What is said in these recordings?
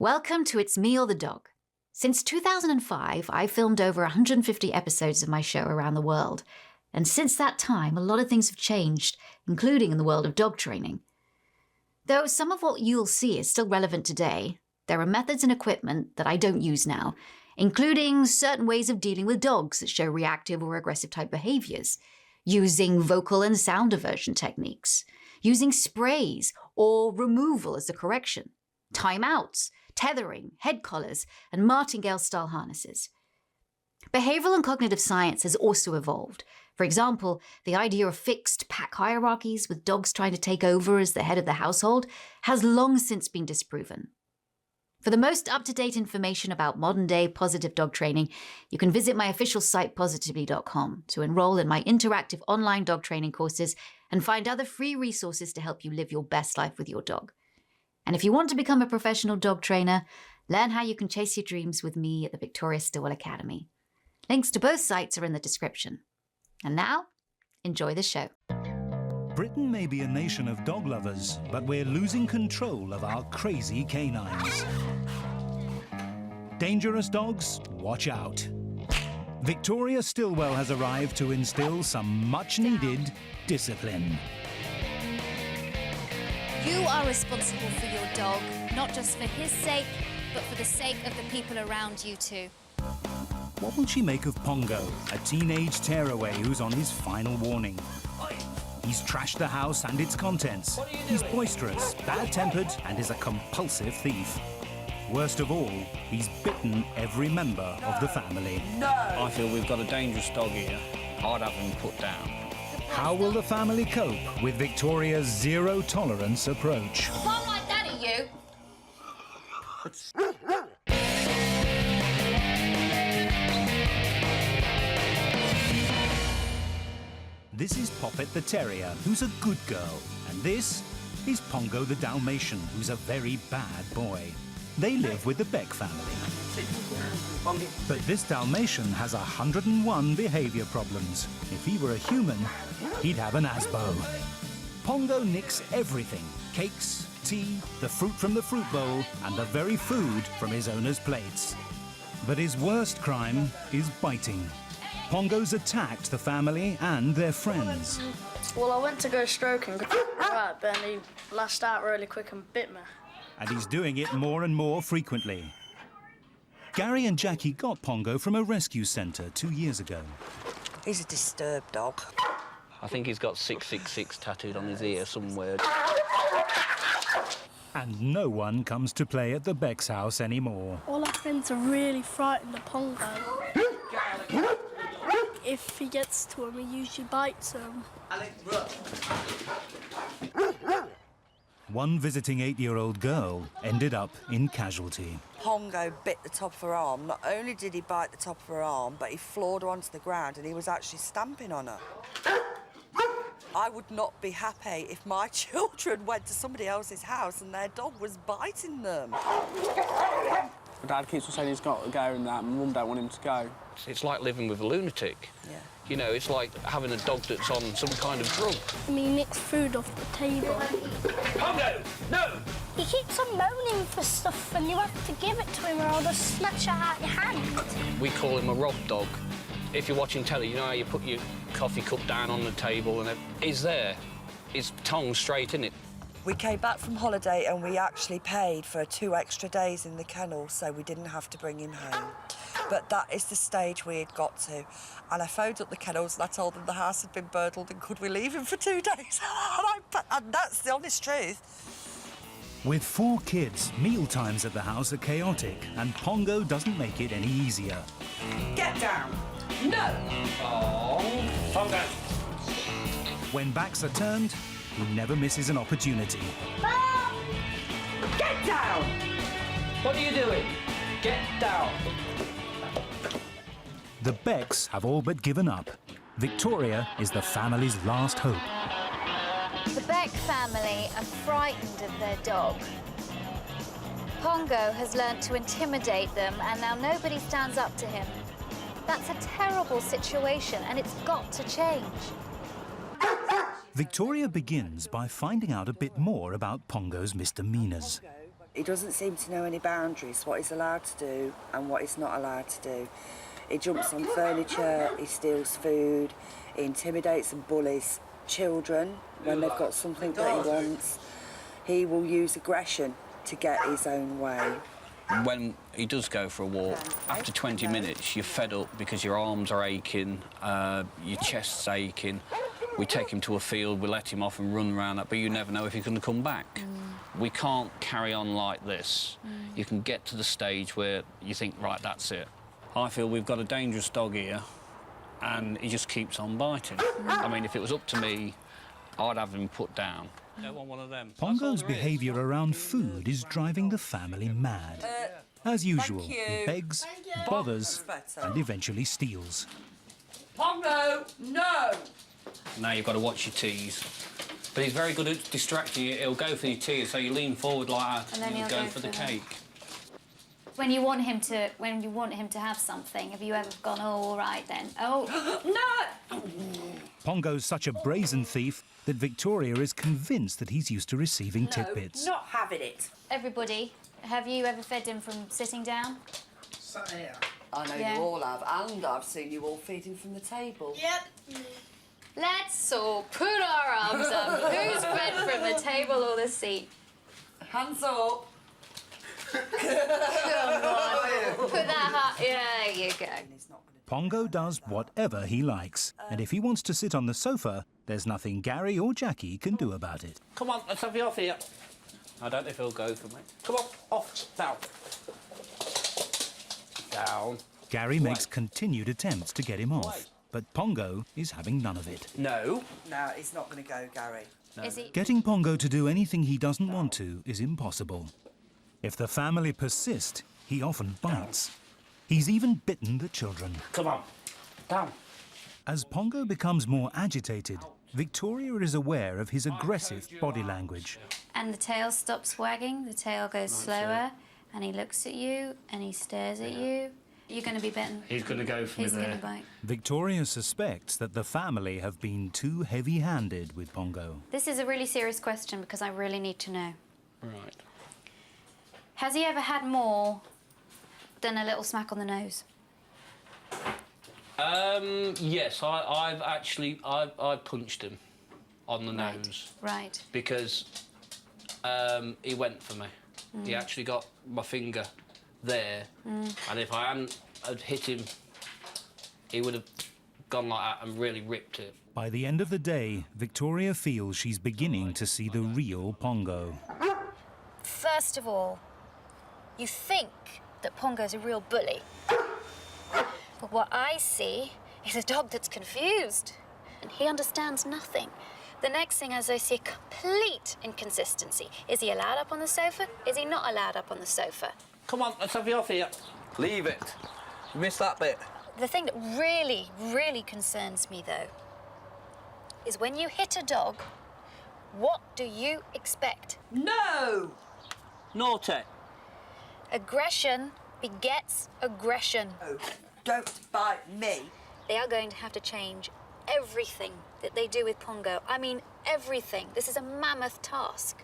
Welcome to It's Me or the Dog. Since 2005, I've filmed over 150 episodes of my show around the world. And since that time, a lot of things have changed, including in the world of dog training. Though some of what you'll see is still relevant today, there are methods and equipment that I don't use now, including certain ways of dealing with dogs that show reactive or aggressive type behaviors, using vocal and sound diversion techniques, using sprays or removal as a correction, timeouts, tethering, head collars, and martingale-style harnesses. Behavioral and cognitive science has also evolved. For example, the idea of fixed pack hierarchies with dogs trying to take over as the head of the household has long since been disproven. For the most up-to-date information about modern-day positive dog training, you can visit my official site positively.com to enroll in my interactive online dog training courses and find other free resources to help you live your best life with your dog. And if you want to become a professional dog trainer, learn how you can chase your dreams with me at the Victoria Stilwell Academy. Links to both sites are in the description. And now, enjoy the show. Britain may be a nation of dog lovers, but we're losing control of our crazy canines. Dangerous dogs, watch out. Victoria Stilwell has arrived to instill some much-needed discipline. You are responsible for your dog, not just for his sake, but for the sake of the people around you too. What will she make of Pongo, a teenage tearaway who's on his final warning? He's trashed the house and its contents. He's boisterous, bad-tempered, and is a compulsive thief. Worst of all, he's bitten every member of the family. No! I feel we've got a dangerous dog here. I'd have him put down. How will the family cope with Victoria's zero-tolerance approach? Not like that at you! This is Poppet the Terrier, who's a good girl. And this is Pongo the Dalmatian, who's a very bad boy. They live with the Beck family. But this Dalmatian has 101 behaviour problems. If he were a human, he'd have an Asbo. Pongo nicks everything: cakes, tea, the fruit from the fruit bowl, and the very food from his owner's plates. But his worst crime is biting. Pongo's attacked the family and their friends. Well, I went to go stroking, right, but he lashed out really quick and bit me. And he's doing it more and more frequently. Gary and Jackie got Pongo from a rescue centre 2 years ago. He's a disturbed dog. I think he's got 666 tattooed on his ear somewhere. And no one comes to play at the Beck's house anymore. All our friends are really frightened of Pongo. If he gets to him, he usually bites him. One visiting 8-year-old girl ended up in casualty. Pongo bit the top of her arm. Not only did he bite the top of her arm, but he floored her onto the ground and he was actually stamping on her. I would not be happy if my children went to somebody else's house and their dog was biting them. My dad keeps on saying he's got to go and that, and Mum don't want him to go. It's like living with a lunatic. Yeah. You know, it's like having a dog that's on some kind of drug. He nicks food off the table. Pongo, no! He keeps on moaning for stuff and you have to give it to him or I'll just snatch it out your hand. We call him a rob dog. If you're watching telly, you know how you put your coffee cup down on the table and he's there. His tongue's straight in it. We came back from holiday and we actually paid for 2 extra days in the kennel so we didn't have to bring him home. But that is the stage we had got to. And I phoned up the kennels and I told them the house had been burgled and could we leave him for 2 days? And that's the honest truth. With 4 kids, meal times at the house are chaotic, and Pongo doesn't make it any easier. Get down! No! Oh, Pongo! When backs are turned, he never misses an opportunity. Mom! Get down! What are you doing? Get down! The Becks have all but given up. Victoria is the family's last hope. The Beck family are frightened of their dog. Pongo has learnt to intimidate them and now nobody stands up to him. That's a terrible situation and it's got to change. Victoria begins by finding out a bit more about Pongo's misdemeanours. He doesn't seem to know any boundaries, what he's allowed to do and what he's not allowed to do. He jumps on furniture, he steals food, he intimidates and bullies children when they've got something that he wants. He will use aggression to get his own way. When he does go for a walk, after 20 minutes, you're fed up because your arms are aching, your chest's aching. We take him to a field, we let him off and run around that, but you never know if he's going to come back. We can't carry on like this. You can get to the stage where you think, right, that's it. I feel we've got a dangerous dog here, and he just keeps on biting. I mean, if it was up to me, I'd have him put down. Don't want one of them. Pongo's behaviour around food is driving the family mad. As usual, he begs, bothers, and eventually steals. Pongo, no! Now you've got to watch your teas. But he's very good at distracting you. He'll go for your tea, so you lean forward like that, And then he'll he'll go go for the for cake. When you want him to have something, have you ever gone, oh, all right then? Oh, no! Pongo's such a brazen thief that Victoria is convinced that he's used to receiving tidbits. Not having it. Everybody, have you ever fed him from sitting down? Sat here. I know Yeah. you all have, and I've seen you all feeding from the table. Yep. Let's all put our arms up. Who's fed from the table or the seat? Hands up. Come on. Put that heart... Yeah, there you go. Pongo does whatever he likes, and if he wants to sit on the sofa, there's nothing Gary or Jackie can do about it. Come on, let's have you off here. I don't know if he'll go for me. Come on, off, down. Down. Gary makes continued attempts to get him off, but Pongo is having none of it. No. No, he's not going to go, Gary. Is he... Getting Pongo to do anything he doesn't want to is impossible. If the family persist, he often bites. He's even bitten the children. Come on, down. As Pongo becomes more agitated, Victoria is aware of his aggressive body language. And the tail stops wagging, the tail goes slower, and he looks at you, and he stares at you. You're going to be bitten. He's going to go for He's me going there. to bite. Victoria suspects that the family have been too heavy-handed with Pongo. This is a really serious question because I really need to know. Right. Has he ever had more than a little smack on the nose? Yes, I've punched him on the nose. Right. Because he went for me. He actually got my finger there, and if I hadn't had hit him, he would have gone like that and really ripped it. By the end of the day, Victoria feels she's beginning to see the real Pongo. First of all, you think that Pongo's a real bully. But what I see is a dog that's confused, and he understands nothing. The next thing is I see a complete inconsistency. Is he allowed up on the sofa? Is he not allowed up on the sofa? Come on, let's have you off here. Leave it. You missed that bit. The thing that really, really concerns me, though, is when you hit a dog, what do you expect? No! Naughty. Aggression begets aggression. Oh, don't bite me. They are going to have to change everything that they do with Pongo. I mean, everything. This is a mammoth task.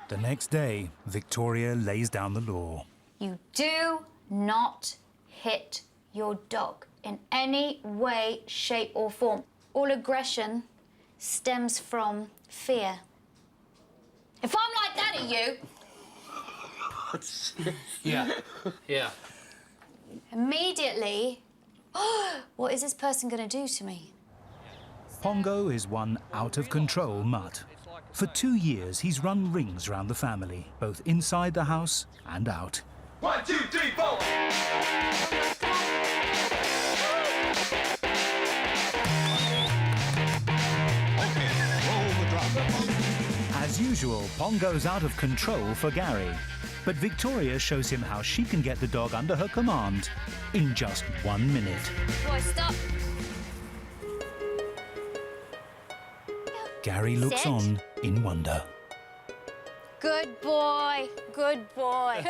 The next day, Victoria lays down the law. You do not hit your dog in any way, shape, or form. All aggression stems from fear. If I'm like that at you, Yeah. Yeah. immediately, what is this person going to do to me? Pongo is one out-of-control mutt. For 2 years, he's run rings round the family, both inside the house and out. 1, 2, 3, 4. As usual, Pongo's out of control for Gary. But Victoria shows him how she can get the dog under her command in just 1 minute. Boy, stop. Gary looks Sit. on in wonder. Good boy. Good boy.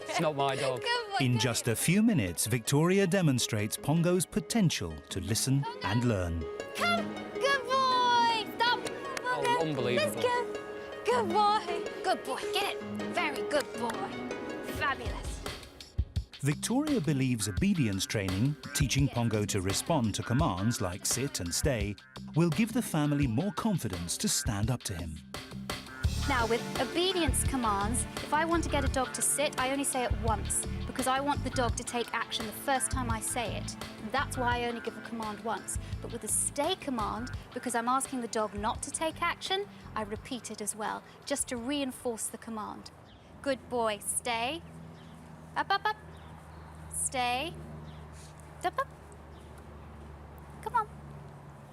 It's not my dog. Good boy. In just a few minutes, Victoria demonstrates Pongo's potential to listen and learn. Come. Good boy. Stop. Oh, unbelievable. Let's go. Good boy. Good boy. Get it. Very good boy. Fabulous. Victoria believes obedience training, teaching Pongo to respond to commands like sit and stay, will give the family more confidence to stand up to him. Now, with obedience commands, if I want to get a dog to sit, I only say it once, because I want the dog to take action the first time I say it. And that's why I only give a command once. But with a stay command, because I'm asking the dog not to take action, I repeat it as well, just to reinforce the command. Good boy, stay. Up, up, up. Stay. Up, up. Come on.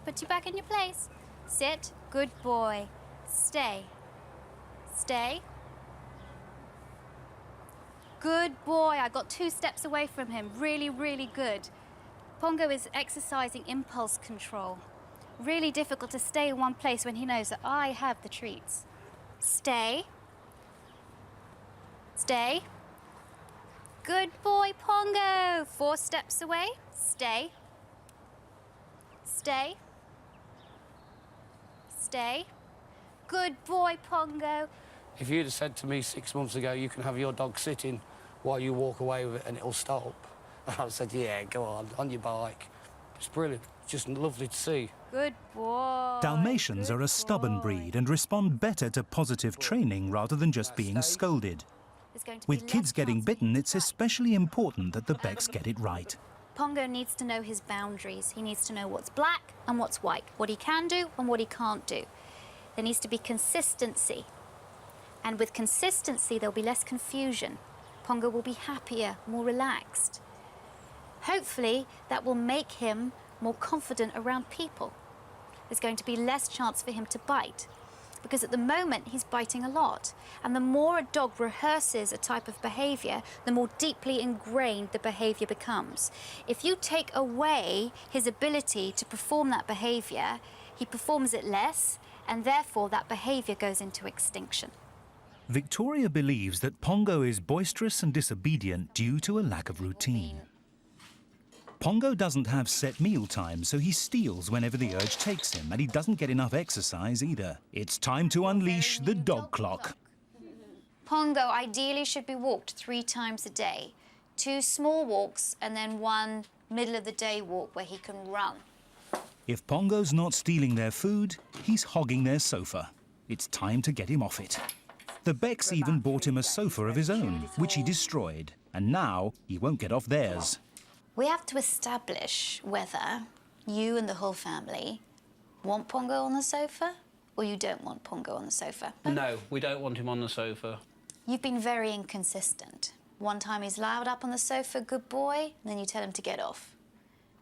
Put you back in your place. Sit. Good boy. Stay. Stay. Good boy. I got 2 steps away from him. Really, really good. Pongo is exercising impulse control. Really difficult to stay in one place when he knows that I have the treats. Stay. Stay. Good boy, Pongo. 4 steps away. Stay. Stay. Stay. Good boy, Pongo. If you'd have said to me 6 months ago, you can have your dog sitting while you walk away with it and it'll stop, I would have said, yeah, go on your bike. It's brilliant. It's just lovely to see. Good boy. Dalmatians Good are a stubborn boy. breed and respond better to positive training rather than just being scolded. There's going to be With kids less getting chance bitten, of it's being especially important that the Becks get it right. Pongo needs to know his boundaries. He needs to know what's black and what's white, what he can do and what he can't do. There needs to be consistency. And with consistency, there'll be less confusion. Pongo will be happier, more relaxed. Hopefully, that will make him more confident around people. There's going to be less chance for him to bite, because at the moment, he's biting a lot. And the more a dog rehearses a type of behavior, the more deeply ingrained the behavior becomes. If you take away his ability to perform that behavior, he performs it less, and therefore that behavior goes into extinction. Victoria believes that Pongo is boisterous and disobedient due to a lack of routine. Pongo doesn't have set meal times, so he steals whenever the urge takes him, and he doesn't get enough exercise either. It's time to unleash the dog clock. Pongo ideally should be walked 3 times a day. 2 small walks and then 1 middle of the day walk where he can run. If Pongo's not stealing their food, he's hogging their sofa. It's time to get him off it. The Becks even bought him a sofa of his own, which he destroyed, and now he won't get off theirs. We have to establish whether you and the whole family want Pongo on the sofa or you don't want Pongo on the sofa. No, we don't want him on the sofa. You've been very inconsistent. One time he's loud up on the sofa, good boy, and then you tell him to get off.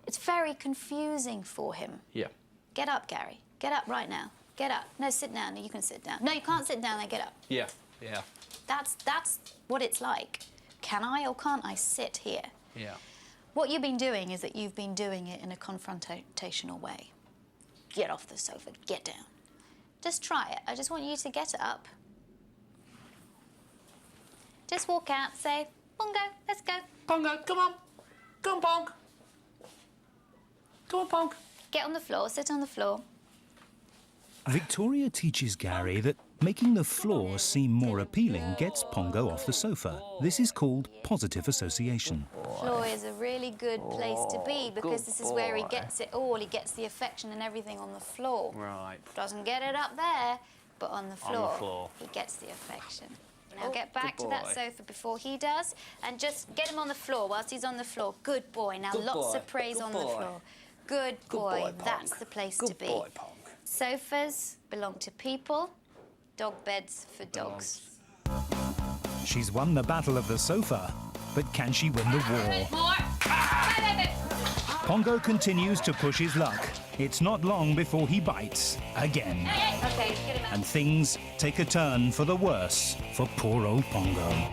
It's very confusing for him. Yeah. Get up, Gary. Get up right now. Get up. No, sit down. No, you can sit down. No, you can't sit down there. Get up. Yeah, yeah. That's what it's like. Can I or can't I sit here? Yeah. What you've been doing is that you've been doing it in a confrontational way. Get off the sofa. Get down. Just try it. I just want you to get up. Just walk out. Say, Pongo, let's go. Pongo, come on. Come on, Pong. Come on, Pong. Get on the floor. Sit on the floor. Victoria teaches Gary that making the floor seem more appealing gets Pongo off the sofa. This is called positive association. Floor is a really good place to be because this is where he gets it all. He gets the affection and everything on the floor. Right. Doesn't get it up there, but on the floor, floor. he gets the affection. Now get back to that sofa before he does and just get him on the floor whilst he's on the floor. Good boy. Now lots of praise on the floor. Good boy. That's the place to be. Good boy, Pong. Sofas belong to people, dog beds for dogs. She's won the battle of the sofa, but can she win the war? Pongo continues to push his luck. It's not long before he bites again. Okay, get him out. And things take a turn for the worse for poor old Pongo.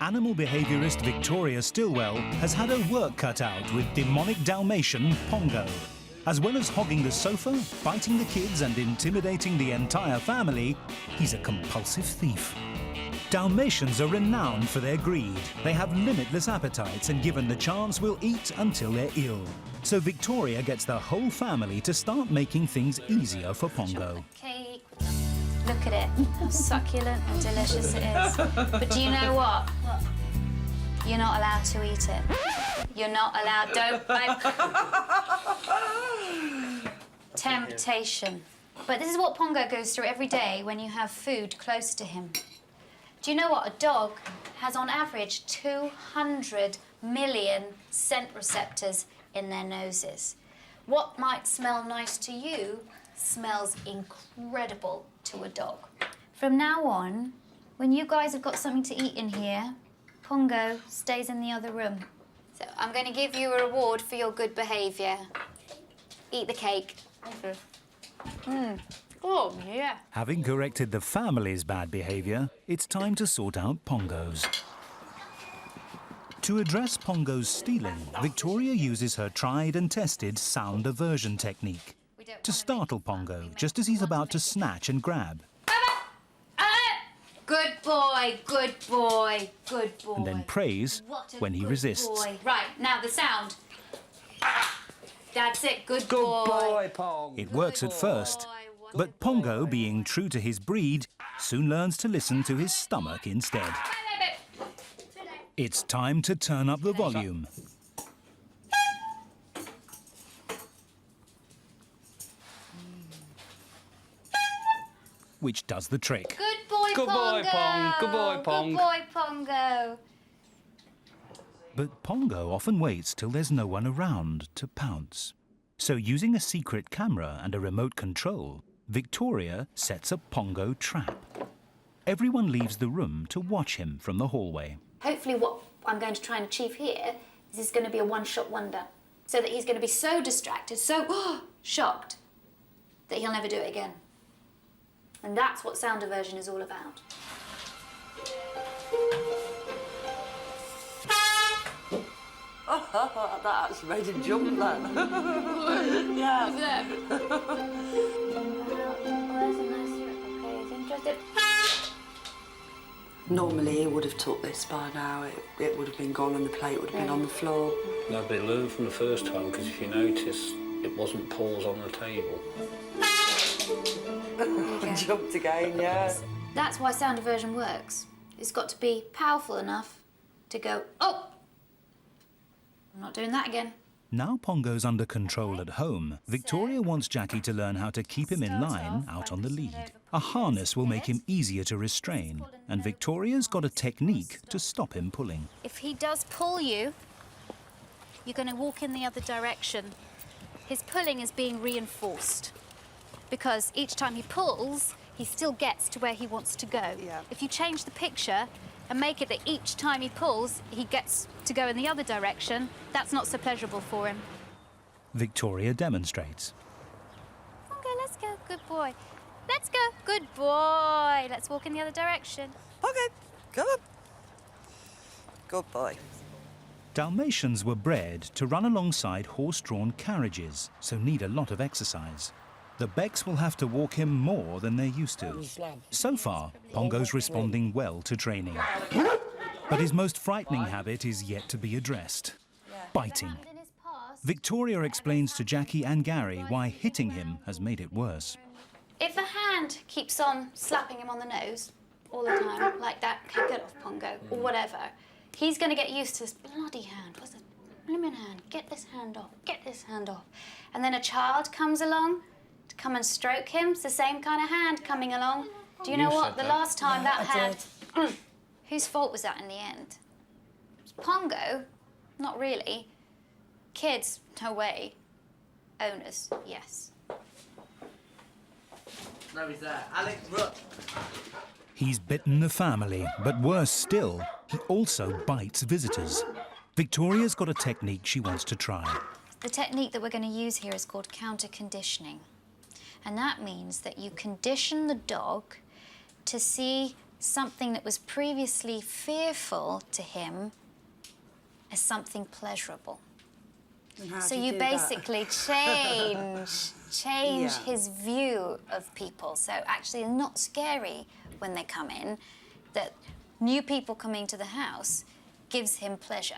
Animal behaviourist Victoria Stilwell has had her work cut out with demonic Dalmatian Pongo. As well as hogging the sofa, biting the kids and intimidating the entire family, he's a compulsive thief. Dalmatians are renowned for their greed. They have limitless appetites and given the chance will eat until they're ill. So Victoria gets the whole family to start making things easier for Pongo. Okay. Look at it, how succulent and delicious it is. But do you know what? You're not allowed to eat it. You're not allowed, Temptation. But this is what Pongo goes through every day when you have food close to him. Do you know what? A dog has, on average, 200 million scent receptors in their noses. What might smell nice to you smells incredible to a dog. From now on, when you guys have got something to eat in here, Pongo stays in the other room. So I'm going to give you a reward for your good behaviour. Eat the cake. Oh, yeah. Having corrected the family's bad behaviour, it's time to sort out Pongo's. To address Pongo's stealing, Victoria uses her tried and tested sound aversion technique to startle Pongo just as he's about to snatch and grab. Good boy, good boy, good boy. And then praise when he resists. Boy. Right, now the sound. That's it, good boy. Good boy, Pong. It works at first, but Pongo, being true to his breed, soon learns to listen to his stomach instead. It's time to turn up the volume. Which does the trick. Good boy, Good boy, Pongo. Pong. Good boy, Pong. Good boy, Pongo. But Pongo often waits till there's no one around to pounce. So using a secret camera and a remote control, Victoria sets a Pongo trap. Everyone leaves the room to watch him from the hallway. Hopefully what I'm going to try and achieve here is this going to be a one-shot wonder. So that he's going to be so distracted, so shocked, that he'll never do it again. And that's what sound aversion is all about. That actually made him jump then. Yeah. Normally he would have took this by now. It would have been gone and the plate would have been on the floor. No, but learn from the first time, because if you notice, it wasn't paws on the table. Jumped again, yeah. That's why sound aversion works. It's got to be powerful enough to go, oh, I'm not doing that again. Now Pongo's under control at home, Victoria wants Jackie to learn how to keep him in line out on the lead. A harness will make him easier to restrain, and Victoria's got a technique to stop him pulling. If he does pull you, you're going to walk in the other direction. His pulling is being reinforced because each time he pulls, he still gets to where he wants to go. Yeah. If you change the picture and make it that each time he pulls, he gets to go in the other direction, that's not so pleasurable for him. Victoria demonstrates. Okay, let's go, good boy. Let's go, good boy. Let's walk in the other direction. Okay, come on. Good boy. Dalmatians were bred to run alongside horse-drawn carriages, so need a lot of exercise. The Becks will have to walk him more than they're used to. So far, Pongo's responding well to training. But his most frightening habit is yet to be addressed. Biting. Victoria explains to Jackie and Gary why hitting him has made it worse. If a hand keeps on slapping him on the nose all the time, like that, okay, get off, Pongo, or whatever, he's going to get used to this bloody hand. What's it? Blooming hand. Get this hand off. Get this hand off. And then a child comes along to come and stroke him. It's the same kind of hand coming along. Do you know what? The last time that hand... Whose fault was that in the end? Pongo? Not really. Kids? No way. Owners? Yes. No, he's there. Alex, look. He's bitten the family, but worse still, he also bites visitors. Victoria's got a technique she wants to try. The technique that we're going to use here is called counter-conditioning. And that means that you condition the dog to see something that was previously fearful to him as something pleasurable. So you basically change his view of people. So actually not scary when they come in, that new people coming to the house gives him pleasure.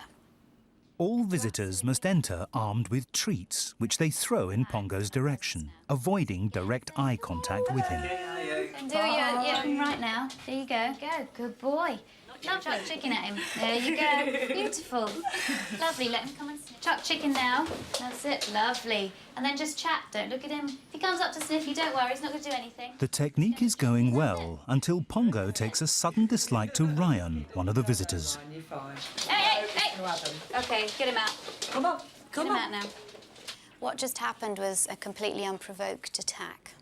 All visitors must enter armed with treats, which they throw in Pongo's direction, avoiding direct eye contact with him. Do your right now. There you go. Go. Good boy. Chuck chicken at him. There you go. Beautiful. Lovely. Let him come and sniff. Chuck chicken now. That's it. Lovely. And then just chat. Don't look at him. If he comes up to sniff you, don't worry. He's not going to do anything. The technique is going well until Pongo takes a sudden dislike to Ryan, one of the visitors. Hey! Okay, get him out. Come on. Get him out now. What just happened was a completely unprovoked attack.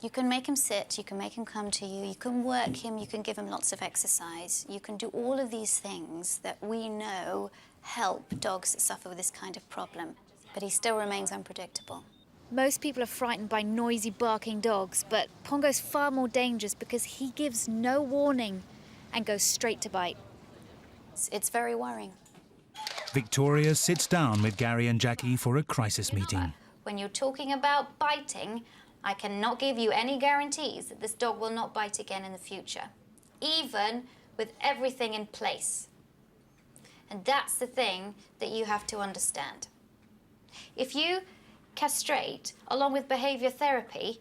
You can make him sit, you can make him come to you, you can work him, you can give him lots of exercise. You can do all of these things that we know help dogs that suffer with this kind of problem. But he still remains unpredictable. Most people are frightened by noisy, barking dogs, but Pongo's far more dangerous because he gives no warning and goes straight to bite. It's very worrying. Victoria sits down with Gary and Jackie for a crisis meeting. When you're talking about biting, I cannot give you any guarantees that this dog will not bite again in the future, even with everything in place. And that's the thing that you have to understand. If you castrate along with behaviour therapy,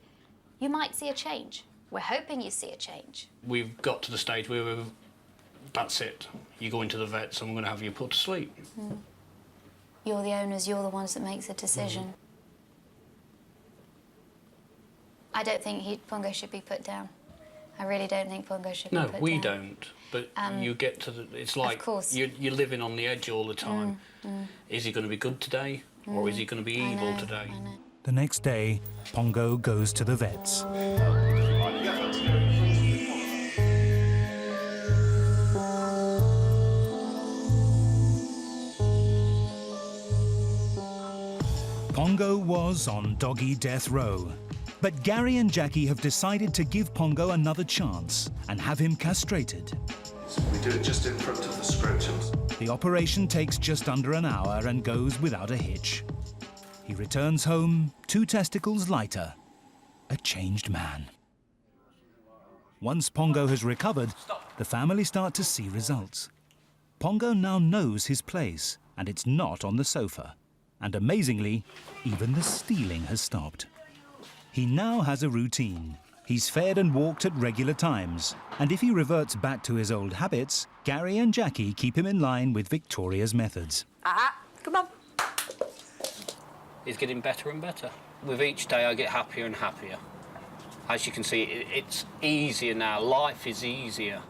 you might see a change. We're hoping you see a change. We've got to the stage where that's it. You go into the vets and we're going to have you put to sleep. You're the owners, you're the ones that makes the decision. I don't think Pongo should be put down. I really don't think Pongo should be put down. No, we don't. But you get to the... It's like you're living on the edge all the time. Is he going to be good today? Or is he going to be evil today? I know. The next day, Pongo goes to the vets. Pongo was on doggy death row. But Gary and Jackie have decided to give Pongo another chance and have him castrated. So we do it just in front of the scrotums. The operation takes just under an hour and goes without a hitch. He returns home, 2 testicles lighter, a changed man. Once Pongo has recovered, the family start to see results. Pongo now knows his place, and it's not on the sofa. And amazingly, even the stealing has stopped. He now has a routine. He's fed and walked at regular times. And if he reverts back to his old habits, Gary and Jackie keep him in line with Victoria's methods. Come on. It's getting better and better. With each day, I get happier and happier. As you can see, it's easier now. Life is easier.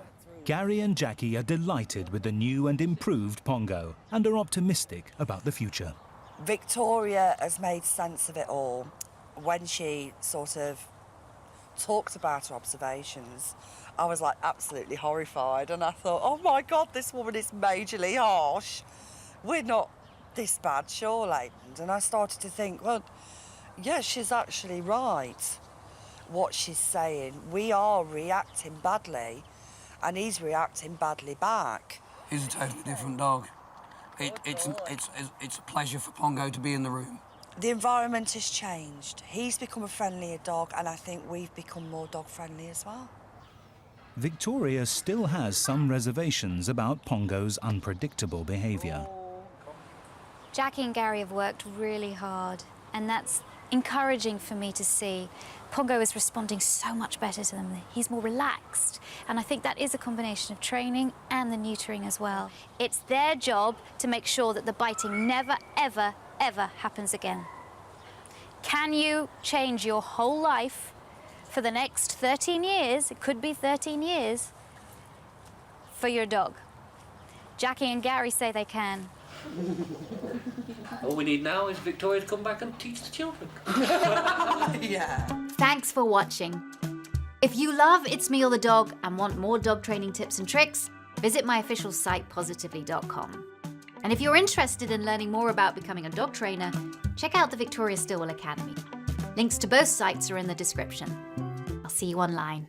Gary and Jackie are delighted with the new and improved Pongo and are optimistic about the future. Victoria has made sense of it all. When she sort of talked about her observations, I was like absolutely horrified, and I thought, oh my God, this woman is majorly harsh. We're not this bad, surely. And I started to think, well, yeah, she's actually right, what she's saying. We are reacting badly, and he's reacting badly back. He's a totally different dog. It's a pleasure for Pongo to be in the room. The environment has changed. He's become a friendlier dog, and I think we've become more dog-friendly as well. Victoria still has some reservations about Pongo's unpredictable behaviour. Jackie and Gary have worked really hard, and that's encouraging for me to see. Pongo is responding so much better to them. He's more relaxed, and I think that is a combination of training and the neutering as well. It's their job to make sure that the biting never, ever, ever happens again. Can you change your whole life for the next 13 years, it could be 13 years, for your dog? Jackie and Gary say they can. All we need now is Victoria to come back and teach the children. Yeah. Thanks for watching. If you love It's Me or the Dog and want more dog training tips and tricks, visit my official site positively.com. And if you're interested in learning more about becoming a dog trainer, check out the Victoria Stilwell Academy. Links to both sites are in the description. I'll see you online.